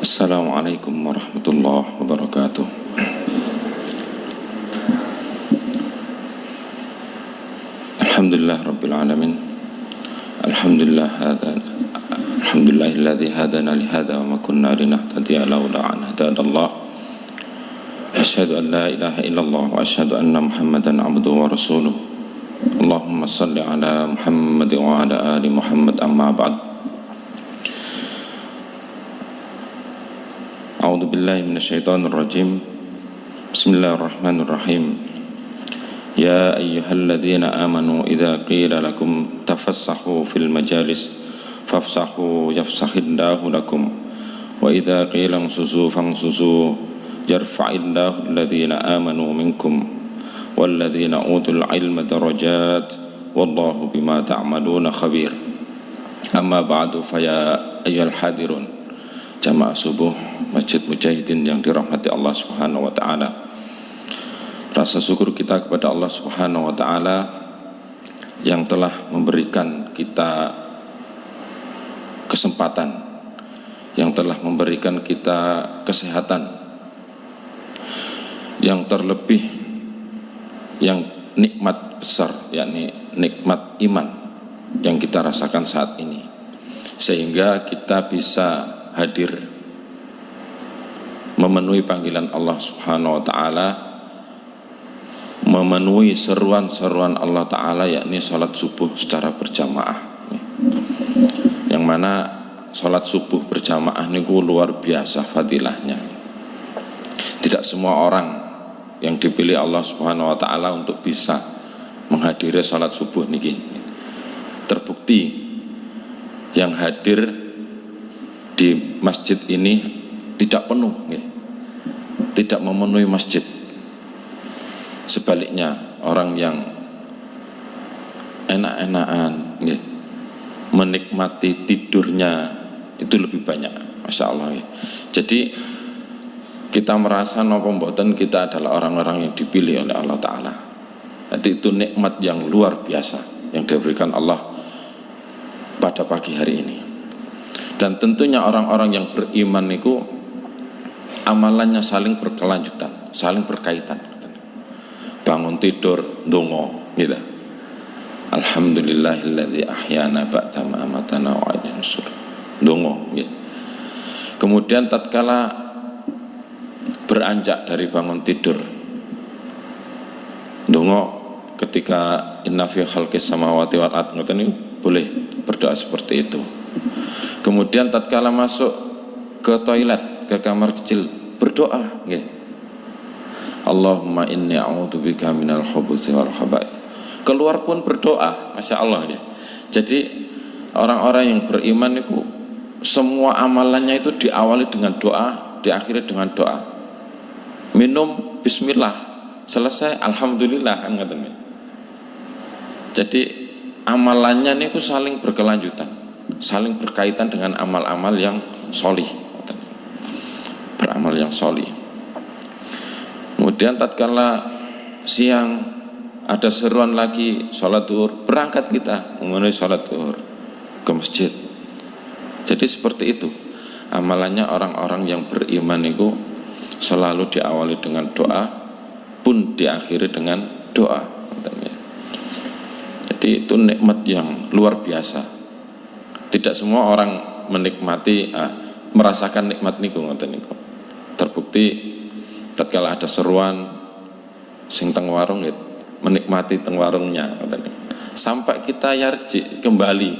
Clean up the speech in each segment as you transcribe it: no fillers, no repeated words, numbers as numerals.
Assalamualaikum warahmatullahi wabarakatuh. Alhamdulillah rabbil alamin. Alhamdulillahilladzi hadana li hadza wa ma kunna linahtadiya laula an hadana. Asyhadu an la ilaha illallah wa asyhadu anna Muhammadan abduhu wa rasuluh. Allahumma shalli ala Muhammad wa ala ali Muhammad, amma ba'd. A'udzu billahi minasyaitonir rajim. Bismillahirrahmanirrahim. Ya ayyuhalladzina amanu idza qila lakum tafassahu fil majalis fafsahu yafsahillahu lakum wa idza qila ansuzu fansuzu yarfa'illahu alladhina amanu minkum walladzina utul ilma darajat wallahu bima ta'maluna khabir. Amma ba'du, faya ayyuhal hadirun jamaah subuh Masjid Mujahidin yang dirahmati Allah Subhanahu wa taala. Rasa syukur kita kepada Allah Subhanahu wa taala yang telah memberikan kita kesempatan, yang telah memberikan kita kesehatan, yang terlebih yang nikmat besar, yakni nikmat iman yang kita rasakan saat ini, sehingga kita bisa hadir memenuhi panggilan Allah Subhanahu wa taala, memenuhi seruan-seruan Allah taala, yakni salat subuh secara berjamaah. Yang mana salat subuh berjamaah niku luar biasa fadilahnya. Tidak semua orang yang dipilih Allah Subhanahu wa taala untuk bisa menghadiri salat subuh niki. Terbukti yang hadir di masjid ini tidak penuh, tidak memenuhi masjid. Sebaliknya, orang yang enak-enakan menikmati tidurnya itu lebih banyak, masya Allah. Jadi kita merasa napa mboten kita adalah orang-orang yang dipilih oleh Allah Ta'ala. Jadi itu nikmat yang luar biasa yang diberikan Allah pada pagi hari ini. Dan tentunya orang-orang yang beriman itu amalannya saling berkelanjutan, saling berkaitan. Bangun tidur ndonga gitu. Alhamdulillahilladzi ahyana ba'da ma amatana wa ilayhi nusyur. Ndonga gitu. Kemudian tatkala beranjak dari bangun tidur ndonga ketika inna fi khalqis samawati wal ardh, ngoten boleh berdoa seperti itu. Kemudian tatkala masuk ke toilet, ke kamar kecil, berdoa nggih. Allahumma inni a'udzubika minal khubuthi wal khaba'ith. Keluar pun berdoa, masya Allah ya. Jadi orang-orang yang beriman itu semua amalannya itu diawali dengan doa, diakhiri dengan doa. Minum bismillah, selesai alhamdulillah, kan. Jadi amalannya ini saling berkelanjutan, saling berkaitan dengan amal-amal yang sholih, beramal yang sholih. Kemudian tatkala siang ada seruan lagi sholat zuhur, berangkat kita memenuhi sholat zuhur ke masjid. Jadi seperti itu amalannya orang-orang yang beriman itu, selalu diawali dengan doa, pun diakhiri dengan doa. Jadi itu nikmat yang luar biasa. Tidak semua orang menikmati, merasakan nikmat niku ngoten niku. Terbukti tatkala ada seruan sing teng warung menikmati teng warungnya ngoten. Sampai kita yarji kembali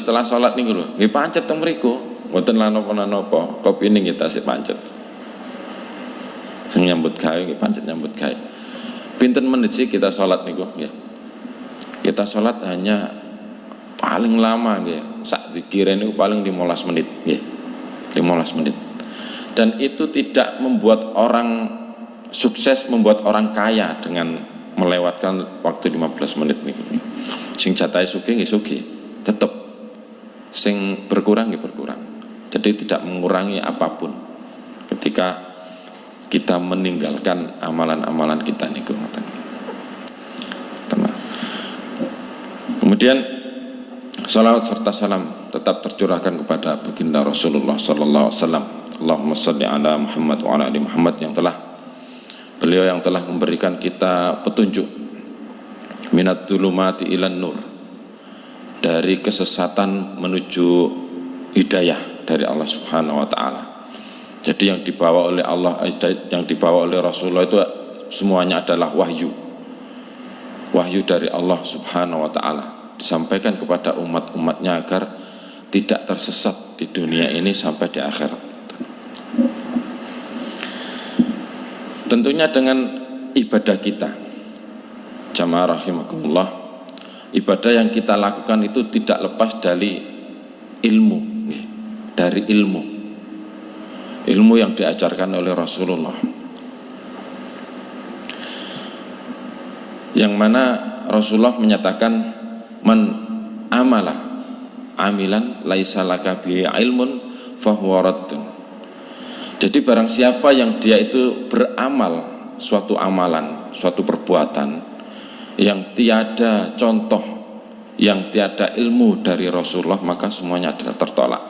setelah sholat niku lho, nggih pancet teng mriku, mboten lan napa-napa, kopine kita sik pancet. Sing nyambut gawe nggih pancet nyambut gawe. Pinten menit sih kita sholat niku nggih? Kita sholat hanya paling lama nggih, sak zikire niku paling 15 menit nggih. 15 menit. Dan itu tidak membuat orang sukses, membuat orang kaya dengan melewatkan waktu 15 menit niku. Sing jatahe sugih nggih sugih, tetep. Sing berkurang nggih berkurang. Jadi tidak mengurangi apapun ketika kita meninggalkan amalan-amalan kita niku. Kemudian Salawat serta salam tetap tercurahkan kepada baginda Rasulullah sallallahu alaihi wasallam. Allahumma shalli ala Muhammad wa ala ali Muhammad, beliau yang telah memberikan kita petunjuk minat dzulumati ilan nur, dari kesesatan menuju hidayah dari Allah Subhanahu wa taala. Jadi yang dibawa oleh Allah, yang dibawa oleh Rasulullah itu semuanya adalah wahyu dari Allah Subhanahu wa taala, disampaikan kepada umat-umatnya agar tidak tersesat di dunia ini sampai di akhirat. Tentunya dengan ibadah kita, jamaah rahimakumullah, ibadah yang kita lakukan itu tidak lepas dari ilmu, ilmu yang diajarkan oleh Rasulullah, yang mana Rasulullah menyatakan man amala amilan laisa laka bihi ilmun fahuwa raddun. Jadi barang siapa yang dia itu beramal suatu amalan, suatu perbuatan yang tiada contoh, yang tiada ilmu dari Rasulullah, maka semuanya adalah tertolak.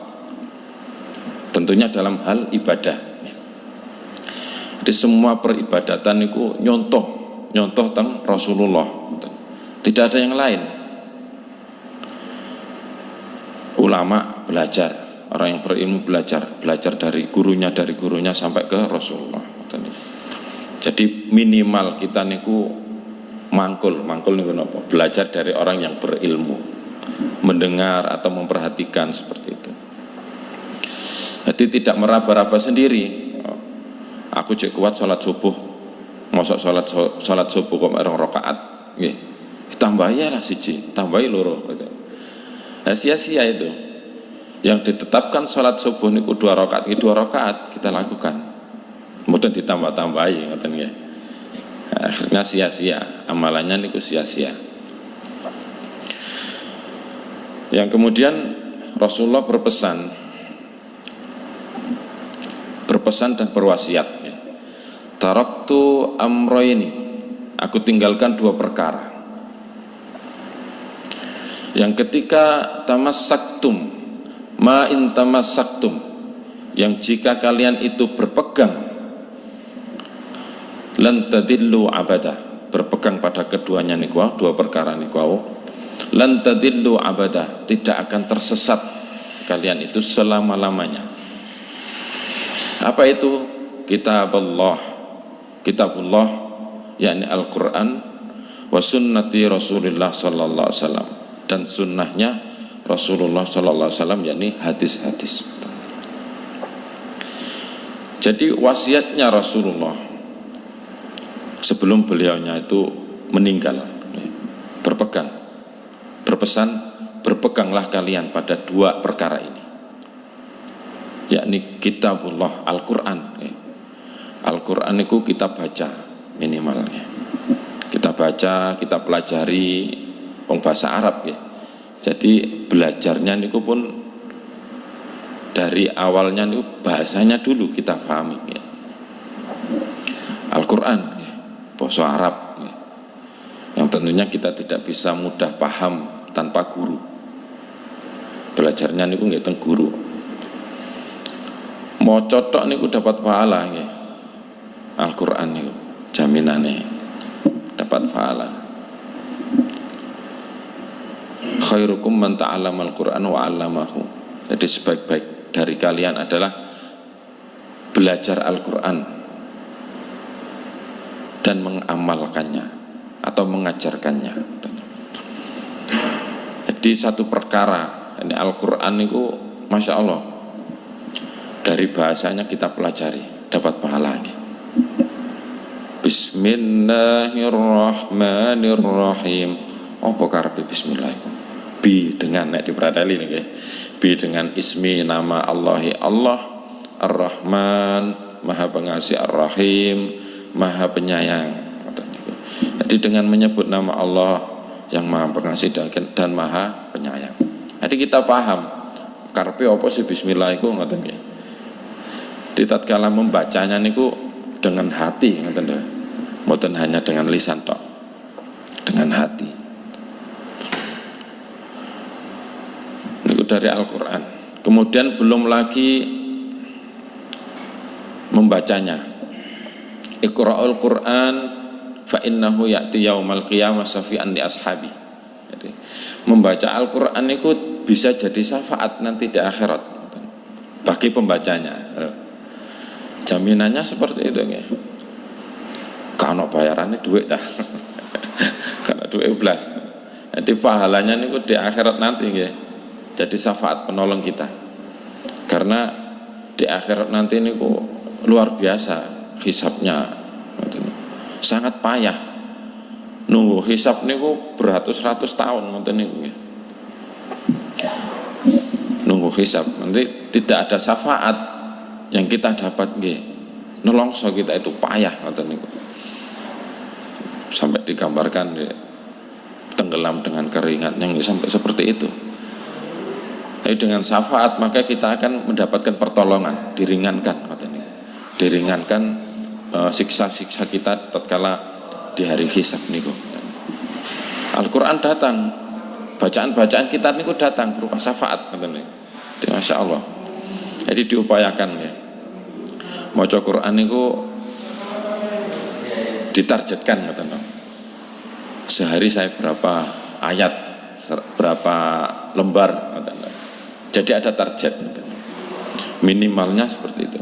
Tentunya dalam hal ibadah. Jadi semua peribadatan itu nyontoh tentang Rasulullah, tidak ada yang lain. Ulama belajar, orang yang berilmu belajar dari gurunya sampai ke Rasulullah. Jadi minimal kita niku mangkul niku napa? Belajar dari orang yang berilmu, mendengar atau memperhatikan seperti itu. Jadi tidak meraba-raba sendiri. Aku cek kuat sholat subuh, mosok sholat subuh kok 2 rakaat, nggih. Tambahi lah siji, tambahi loro gitu. Nah, sia-sia itu. Yang ditetapkan sholat subuh niku 2 rakaat, 2 rakaat kita lakukan. Kemudian ditambah-tambahi ngoten nggih. Akhirnya sia-sia, amalannya niku sia-sia. Yang kemudian Rasulullah berpesan dan berwasiat, taraktu amroini, aku tinggalkan 2 perkara yang ketika tamassaktum ma in tamassaktum, yang jika kalian itu berpegang, lan tadillu abada, berpegang pada keduanya niku, 2 perkara niku, lan tadillu abada, tidak akan tersesat kalian itu selama-lamanya. Apa itu? Kitabullah, yakni Al-Quran, wa sunnati Rasulullah sallallahu alaihi wasallam, dan sunnahnya Rasulullah sallallahu alaihi wasallam, yakni hadis-hadis. Jadi wasiatnya Rasulullah sebelum beliaunya itu meninggal, berpesan, berpeganglah kalian pada 2 perkara ini, yakni kitabullah, Al-Quran. Al-Quran itu kita baca minimalnya, kita baca, kita pelajari bahasa Arab ya. Jadi belajarnya niku pun dari awalnya niku bahasanya dulu kita pahami ya. Al-Quran ya, bahasa Arab ya, yang tentunya kita tidak bisa mudah paham tanpa guru. Belajarnya niku nggih teng guru. Mau cotok niku dapat pahala nggih. Al-Quran niku jaminane dapat pahala. Khairukum man ta'allama al-Quran wa 'allamahu. Jadi sebaik-baik dari kalian adalah belajar Al-Quran dan mengamalkannya atau mengajarkannya. Jadi satu perkara, ini Al-Quran niku Masya Allah, dari bahasanya kita pelajari dapat pahala lagi. Bismillahirrahmanirrahim. Apa karepe bismillahirrahmanirrahim? Bi dengan nek diprateli nggih. Bi dengan ismi nama Allahi Allah Ar-Rahman, Maha Pengasih, Ar-Rahim, Maha Penyayang. Jadi dengan menyebut nama Allah yang Maha Pengasih dan Maha Penyayang. Jadi kita paham karepe apa sih bismillah iku ngoten nggih. Di tatkala membacanya niku dengan hati ngoten lho. Mboten hanya dengan lisan tok. Dengan hati. dari Al-Quran. Kemudian belum lagi membacanya. Iqra'ul Quran fa innahu ya'ti yaumal qiyamah syafi'an li ashabi. Jadi membaca Al-Quran itu bisa jadi syafaat nanti di akhirat bagi pembacanya. Jaminannya seperti itu ya. Kalau bayarannya duit dah. Kalau duit iblas. Jadi pahalanya niku di akhirat nanti ya. Jadi syafaat penolong kita. Karena di akhirat nanti niku luar biasa hisabnya. Sangat payah. Nunggu hisab niku beratus-ratus tahun ngoten niku ya. Nunggu hisab, nanti tidak ada syafaat yang kita dapat nggih. Nelongso kita itu payah ngoten niku. Sampai digambarkan ya, tenggelam dengan keringat yang sampai seperti itu. Tapi dengan syafaat maka kita akan mendapatkan pertolongan, diringankan ngoten niku. Diringankan siksa-siksa kita tatkala di hari hisab niku. Al-Qur'an datang, bacaan-bacaan kita niku datang berupa syafaat ngoten niku. Masya Allah. Jadi diupayakan ya. Maca Quran niku ditargetkan ngoten. Sehari saya berapa ayat, berapa lembar ngoten. Jadi ada target ngoten. Minimalnya seperti itu.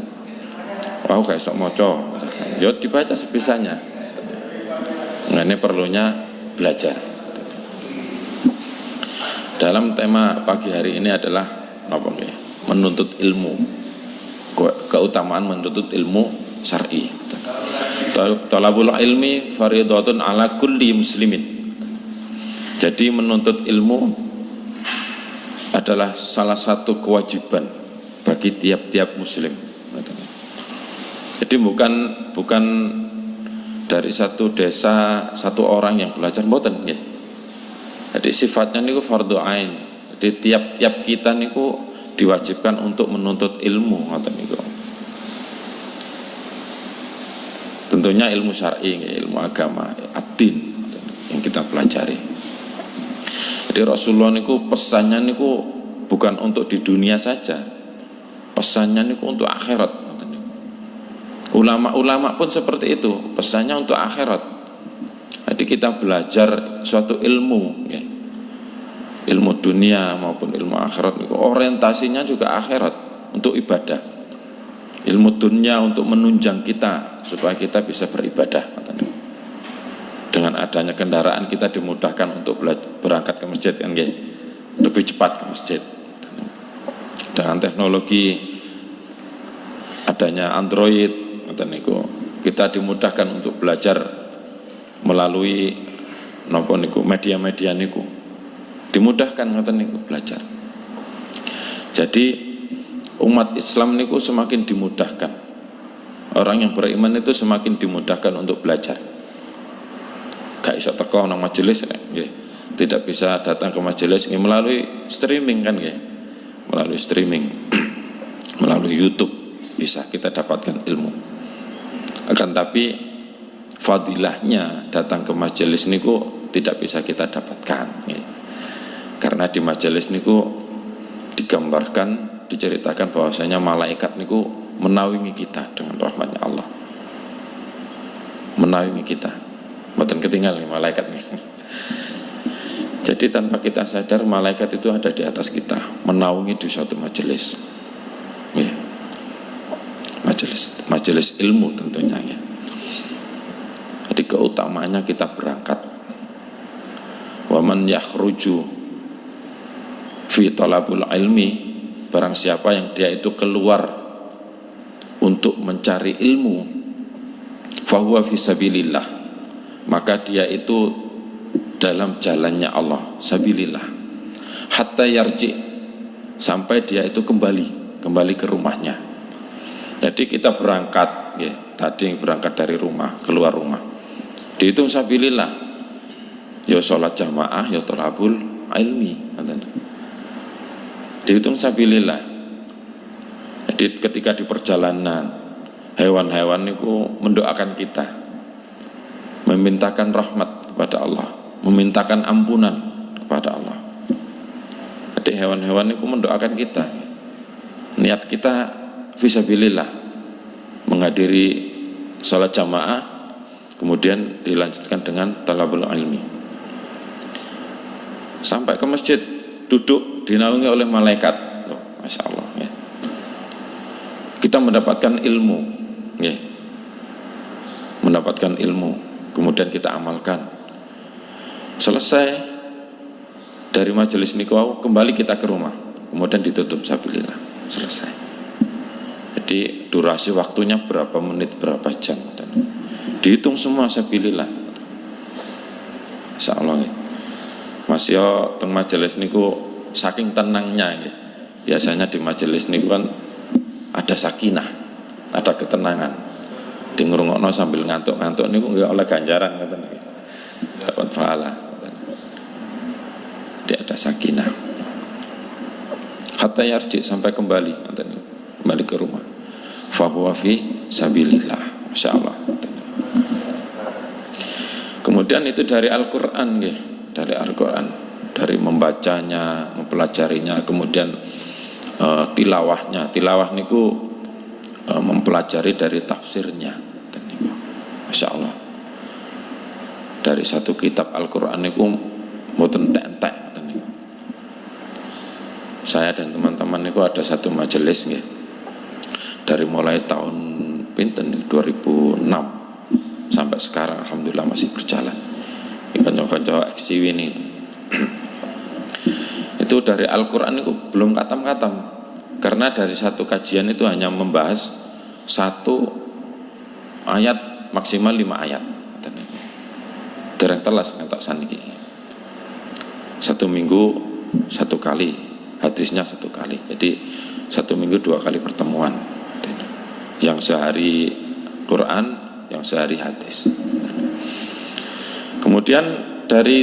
Wah, kayak sok maca misalkan. Ya dibaca sebisanya. Nah, ini perlunya belajar. Dalam tema pagi hari ini adalah apa ya? Menuntut ilmu. Keutamaan menuntut ilmu syar'i. Talabul ilmi fardhatun ala kulli muslimin. Jadi menuntut ilmu adalah salah satu kewajiban bagi tiap-tiap muslim. Jadi bukan dari satu desa satu orang yang belajar mboten nggih. Jadi sifatnya niku fardhu ain. Jadi tiap-tiap kita niku diwajibkan untuk menuntut ilmu ngoten niku. Tentunya ilmu syar'i, ilmu agama, ad-din yang kita pelajari. Jadi Rasulullah niku pesannya niku bukan untuk di dunia saja. Pesannya niku untuk akhirat ngoten niku. Ulama-ulama pun seperti itu, pesannya untuk akhirat. Jadi kita belajar suatu ilmu ya. Ilmu dunia maupun ilmu akhirat niku orientasinya juga akhirat untuk ibadah. Ilmu dunia untuk menunjang kita supaya kita bisa beribadah. Dengan adanya kendaraan kita dimudahkan untuk berangkat ke masjid kan nggih. Lebih cepat ke masjid. Dengan teknologi adanya Android ngoten niku kita dimudahkan untuk belajar melalui napa niku media-media niku. Dimudahkan ngoten niku belajar. Jadi umat Islam niku semakin dimudahkan. Orang yang beriman itu semakin dimudahkan untuk belajar. Gak iso teko nang majelis nggih. Tidak bisa datang ke majelis nggih melalui streaming kan nggih. Melalui streaming. Melalui YouTube bisa kita dapatkan ilmu. Akan tapi fadilahnya datang ke majelis niku tidak bisa kita dapatkan nggih. Karena di majelis niku digambarkan, diceritakan bahwasanya malaikat niku menaungi kita dengan rahmatnya Allah. Menaungi kita. Mboten ketinggal nih malaikat nih. Jadi tanpa kita sadar malaikat itu ada di atas kita, menaungi di suatu majelis. Ya. Majelis ilmu tentunya ya. Jadi keutamaannya kita berangkat. Wa man yakhruju fi talabul ilmi, barang siapa yang dia itu keluar untuk mencari ilmu, fahuwa fi sabilillah, maka dia itu dalam jalannya Allah, sabilillah, hatta yarji, sampai dia itu kembali ke rumahnya. Jadi kita berangkat ya, tadi berangkat dari rumah, keluar rumah, dihitung sabilillah, ya sholat jamaah, ya talabul ilmi, dihitung sabilillah. Jadi ketika di perjalanan hewan-hewan itu mendoakan kita, memintakan rahmat kepada Allah, memintakan ampunan kepada Allah. Jadi Jadi hewan-hewan itu mendoakan kita. Niat kita fisabilillah, menghadiri sholat jamaah, kemudian dilanjutkan dengan talabul ilmi. Sampai ke masjid, duduk dinaungi oleh malaikat. Masya Allah ya. Kita mendapatkan ilmu ya. Mendapatkan ilmu, kemudian kita amalkan. Selesai dari majelis niku, kembali kita ke rumah, kemudian ditutup sabilillah, selesai. Jadi durasi waktunya berapa menit, berapa jam, dihitung semua sabilillah. Masya Allah ya. Mas yo teng majelis niku saking tenangnya ya. Biasanya di majelis niku kan ada sakinah, ada ketenangan. Di ngrungokno sambil ngantuk-ngantuk niku nggak oleh ganjaran ngoten iki. Dapat pahala. Dia ada sakinah. Hatta yarji, sampai kembali ngoten niku. Kembali ke rumah. Fa huwa fi sabilillah. Masyaallah. Kemudian itu dari Al-Qur'an nggih, dari Al-Qur'an, dari membacanya, mempelajarinya, kemudian tilawahnya. Tilawah niku mempelajari dari tafsirnya. Masya Allah. Dari satu kitab Al-Quran niku mboten entek-entek. Saya dan teman-teman niku ada satu majelis nggih. Dari mulai tahun pinten 2006 sampai sekarang alhamdulillah masih berjalan. Kanca-kanca eksiwi ini. Itu dari Al-Quran niku belum katam-katam. Karena dari satu kajian itu hanya membahas satu ayat, maksimal 5 ayat. Dereng telas ngantos saniki. 1 minggu 1 kali, hadisnya 1 kali. Jadi 1 minggu 2 kali pertemuan. Yang sehari Quran, yang sehari hadis. Kemudian dari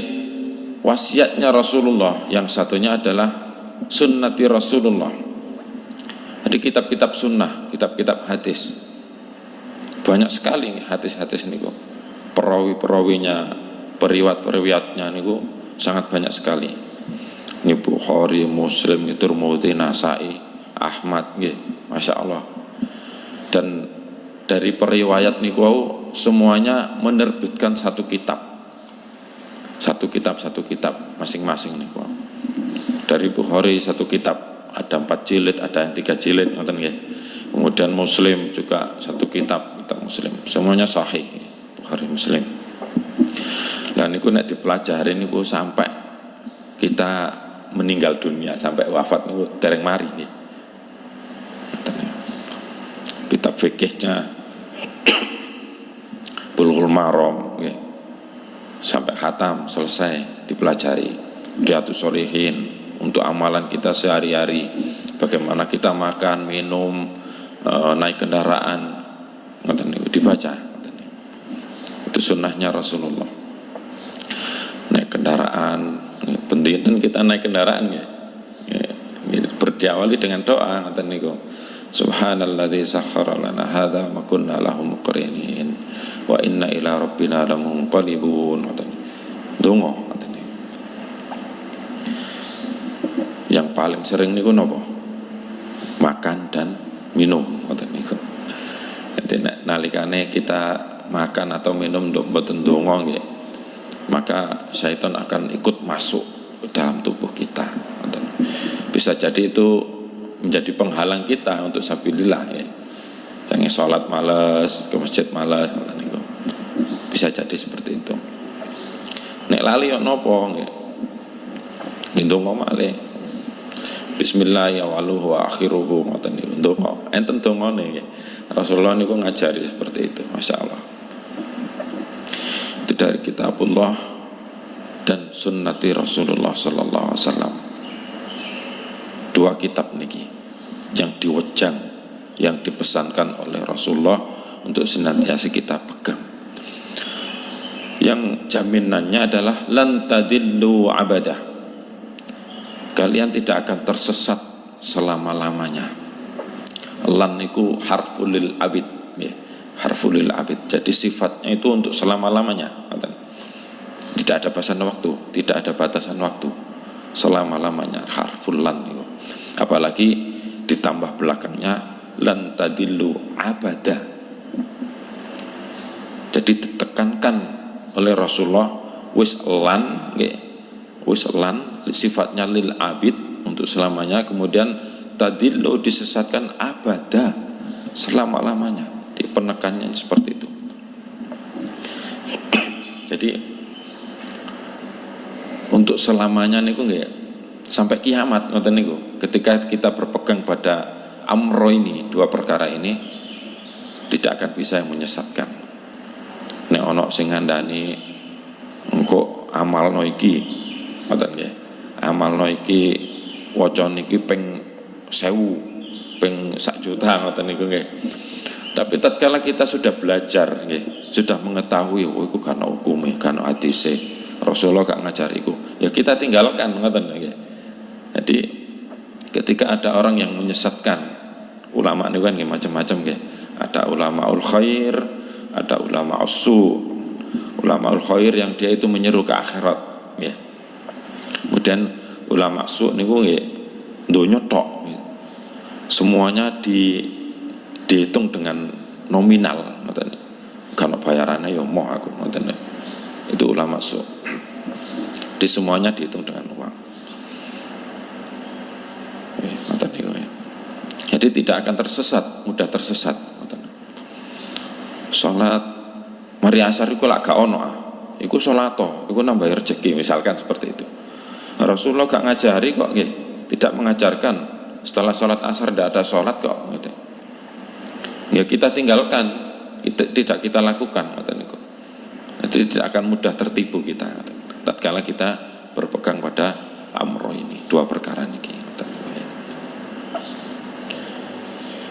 wasiatnya Rasulullah, yang satunya adalah sunnati Rasulullah. Jadi kitab-kitab sunnah, kitab-kitab hadis. Banyak sekali nih hadis-hadis niku. Perawi-perawinya, periwayat-periwayatnya niku sangat banyak sekali. Ini Bukhari, Muslim, Tirmidzi, Nasa'i, Ahmad nggih. Masya Allah. Dan dari periwayat niku semuanya menerbitkan satu kitab. Satu kitab masing-masing niku. Dari Bukhari satu kitab, ada 4 jilid, ada yang 3 jilid ngoten nggih. Kemudian Muslim juga satu kitab Muslim, semuanya sahih, Bukhari Muslim. Lah niku nek dipelajari niku sampai kita meninggal dunia, sampai wafat niku dereng mari nggih. Kitab fikihnya Bulughul Maram nggih. Sampai khatam selesai dipelajari. Riyadhus Shalihin untuk amalan kita sehari-hari, bagaimana kita makan, minum, naik kendaraan, dibaca. Itu sunnahnya Rasulullah. Naik kendaraan, penting kita naik kendaraan ya. Berdiawali dengan doa ngoten niku. Subhanalladzi sakhkhara lana hadza wa kunna lahu muqrinin wa inna ila rabbina lamunqalibun. Donga ngoten niku. Yang paling sering niku napa? Makan dan minum ngoten niku. Jadi nalikane kita makan atau minum mboten donga nggih, maka syaitan akan ikut masuk ke dalam tubuh kita. Bisa jadi itu menjadi penghalang kita untuk sabilillah ya. Jangan sholat malas, ke masjid malas ngoten niku. Bisa jadi seperti itu. Nek lali yo napa nggih. Ndonga malih. Bismillahirrahmanirrahim wa akhiruhu ngoten niku. Ndonga enten dongane nggih. Rasulullah niku ngajari seperti itu, Masya Allah. Itu dari kitabullah dan sunnati Rasulullah sallallahu alaihi wasallam. 2 kitab niki yang diwejang, yang dipesankan oleh Rasulullah untuk senantiasa kita pegang. Yang jaminannya adalah lan tadillu abadah. Kalian tidak akan tersesat selama-lamanya. Lan niku harful lil abid ya. Harful lil abid. Jadi sifatnya itu untuk selama-lamanya. Tidak ada batasan waktu, tidak ada batasan waktu. selama-lamanya, harful lan niku. Apalagi ditambah belakangnya lan tadillu abada. Jadi ditekankan oleh Rasulullah wis lan nggih. Wis lan sifatnya lil abid untuk selamanya, kemudian tadillu disesatkan abada, selama-lamanya. Penekannya seperti itu. Jadi untuk selamanya niku nggih sampai kiamat ngoten niku. Ketika kita berpegang pada amro ini, dua perkara ini, tidak akan bisa yang menyesatkan. Nek ana sing ngandani engko amalno iki ngoten nggih. Amalno iki waca niki ping 1000, ping 1 juta ngoten niku nggih. Tapi tatkala kita sudah belajar nggih, sudah mengetahui iku kan hukume, kan hadise, Rasulullah gak ngajar iku, ya kita tinggalkan ngoten nggih. Jadi ketika ada orang yang menyesatkan, ulama niku kan nggih macam-macam nggih. Ada ulamaul khair, ada ulamaul su. Ulamaul khair yang dia itu menyeru ke akhirat nggih. Kemudian ulama su niku nggih donya tok. Semuanya dihitung dengan nominal ngoten. Kalau bayarannya ya mau aku ngoten. Itu ulama su. Di semuanya dihitung dengan uang. Ngoten niku ya. Jadi tidak akan tersesat, mudah tersesat ngoten. Salat mari asar iku lak gak ono iku salato, iku nambah rezeki misalkan seperti itu. Rasulullah gak ngajari kok nggih, tidak mengajarkan setelah salat asar tidak ada salat kok gitu. Ya kita tinggalkan, tidak kita lakukan ngoten niku. Jadi tidak akan mudah tertipu kita tatkala kita berpegang pada amro ini, dua perkara niki.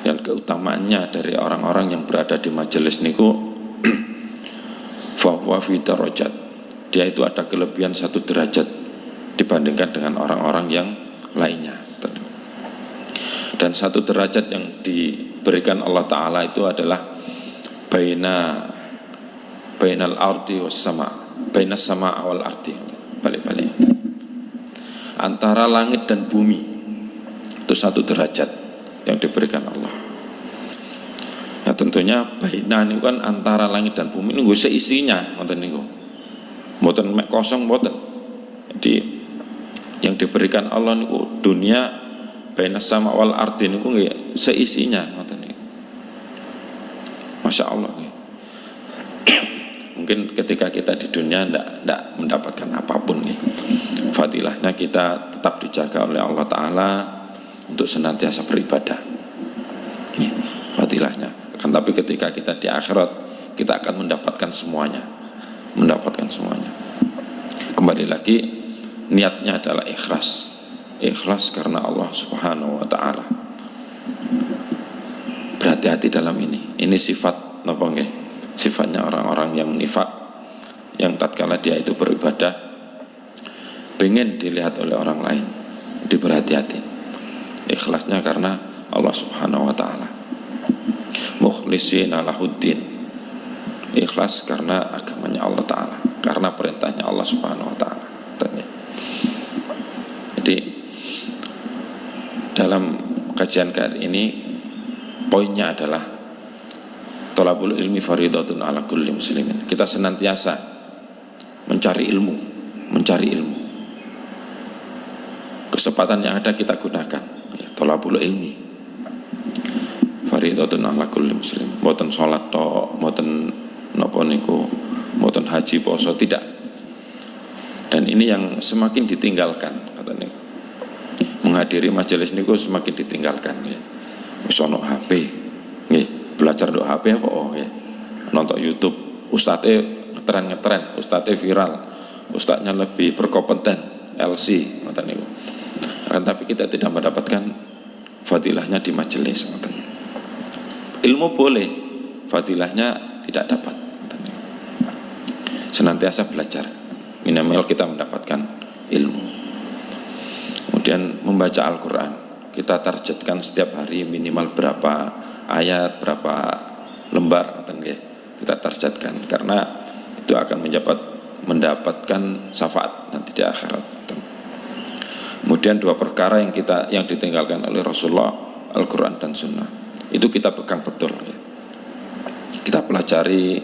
Dan keutamaannya dari orang-orang yang berada di majelis niku fahuwa fi darajat, dia itu ada kelebihan 1 derajat dibandingkan dengan orang-orang yang lainnya. Dan 1 derajat yang diberikan Allah Ta'ala itu adalah bainal ardi was sama, bainas sama wal ardi, balik-balik, antara langit dan bumi, itu 1 derajat yang diberikan Allah. Ya tentunya baina niku kan antara langit dan bumi niku seisinya ngoten niku. Mboten mek kosong mboten. Jadi yang diberikan Allah niku dunia bainas sama wal ardi niku nggih seisinya ngoten niku. Masya Allah nggih. Mungkin ketika kita di dunia ndak mendapatkan apapun nih. Fadilahnya kita tetap dijaga oleh Allah Ta'ala untuk senantiasa beribadah. Nih, fadilahnya. Tapi ketika kita di akhirat, kita akan mendapatkan semuanya. Mendapatkan semuanya. Kembali lagi, niatnya adalah ikhlas. Ikhlas karena Allah Subhanahu wa Ta'ala. Berhati-hati dalam ini. Ini sifat napa nggih? Sifatnya orang-orang yang nifak, yang tatkala dia itu beribadah pengen dilihat oleh orang lain. Diberhati-hati. Ikhlasnya karena Allah Subhanahu wa Ta'ala. Mukhlishina lahuddin, ikhlas karena agamanya Allah Ta'ala, karena perintahnya Allah Subhanahu wa Ta'ala. Jadi dalam kajian kali ini poinnya adalah thalabul ilmi faridatun ala kulli muslimin. Kita senantiasa mencari ilmu. Kesempatan yang ada kita gunakan. Thalabul ilmi faridatun ala kulli muslim. Mboten salat tok, mboten napa niku, mboten haji poso, tidak. Dan ini yang semakin ditinggalkan katanya. Menghadiri majelis niku semakin ditinggalkan nggih. Wis ono HP nggih, belajar nduk HP apa ya. Nonton YouTube, ustadze ngetren, ustadze viral, ustadznya lebih berkompeten, LC ngoten niku. Tapi kita tidak mendapatkan fadilahnya di majelis. Ilmu boleh, fadilahnya tidak dapat. Senantiasa belajar, minimal kita mendapatkan ilmu. Kemudian membaca Al-Quran, kita targetkan setiap hari minimal berapa ayat, berapa lembar, kita targetkan, karena itu akan mendapatkan syafaat nanti di akhirat. Kemudian dua perkara yang ditinggalkan oleh Rasulullah, Al-Quran dan Sunnah, itu kita pegang betul ya. Kita pelajari,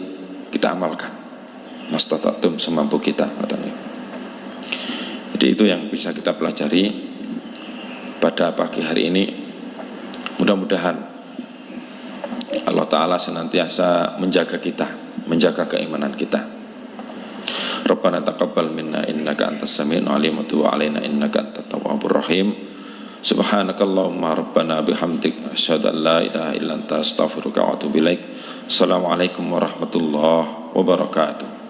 kita amalkan mastata'tum, semampu kita. Jadi itu yang bisa kita pelajari pada pagi hari ini. Mudah-mudahan Allah Ta'ala senantiasa menjaga kita, menjaga keimanan kita. Rabbana taqabbal minna innaka antas samiul alim wa tub alaina innaka antat tawwabur rahim. Subhanakallahumma rabbana bihamdik asyhadu an la ilaha illa anta astaghfiruka wa atubu ilaik. Assalamualaikum warahmatullahi wabarakatuh.